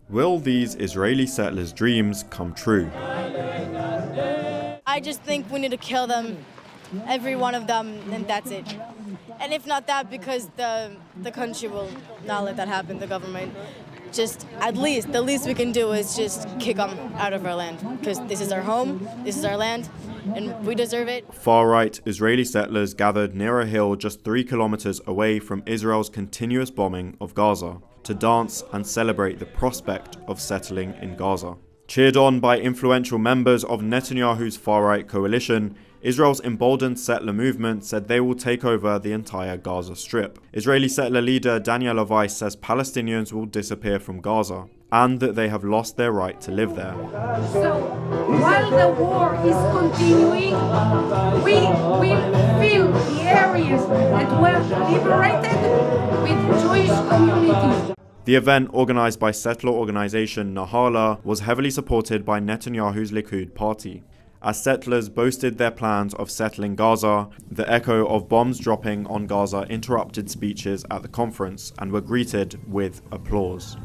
Will these Israeli settlers' dreams come true? I just think we need to kill them, every one of them, and that's it. And if not that, because the country will not let that happen, the government. Just the least we can do is just kick them out of our land, because this is our home, this is our land, and we deserve it. Far-right Israeli settlers gathered near a hill just 3 kilometers away from Israel's continuous bombing of Gaza to dance and celebrate the prospect of settling in Gaza. Cheered on by influential members of Netanyahu's far-right coalition, Israel's emboldened settler movement said they will take over the entire Gaza Strip. Israeli settler leader Daniel Weiss says Palestinians will disappear from Gaza and that they have lost their right to live there. So, while the war is continuing, we will fill the areas that were liberated with Jewish communities. The event, organised by settler organisation Nahala, was heavily supported by Netanyahu's Likud party. As settlers boasted their plans of settling Gaza, the echo of bombs dropping on Gaza interrupted speeches at the conference and were greeted with applause.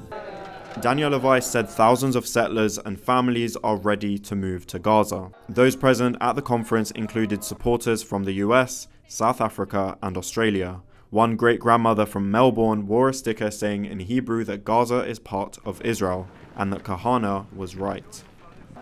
Daniel Weiss said thousands of settlers and families are ready to move to Gaza. Those present at the conference included supporters from the US, South Africa and Australia. One great-grandmother from Melbourne wore a sticker saying in Hebrew that Gaza is part of Israel and that Kahana was right.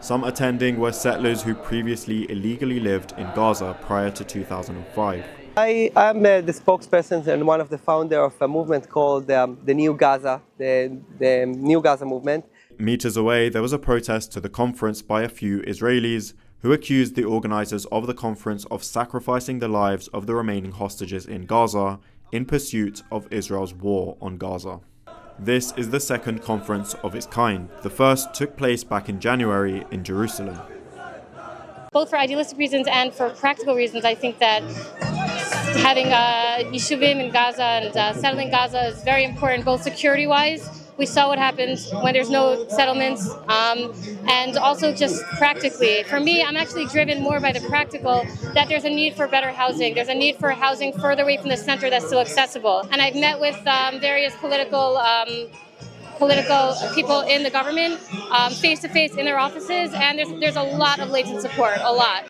Some attending were settlers who previously illegally lived in Gaza prior to 2005. I'm the spokesperson and one of the founders of a movement called the New Gaza, the New Gaza movement. Meters away, there was a protest to the conference by a few Israelis who accused the organizers of the conference of sacrificing the lives of the remaining hostages in Gaza in pursuit of Israel's war on Gaza. This is the second conference of its kind. The first took place back in January in Jerusalem. Both for idealistic reasons and for practical reasons, I think that having yeshuvim in Gaza and settling Gaza is very important, both security-wise. We saw what happens when there's no settlements, and also just practically. For me, I'm actually driven more by the practical, that there's a need for better housing. There's a need for housing further away from the center that's still accessible. And I've met with various political people in the government, face-to-face in their offices, and there's a lot of latent support, a lot.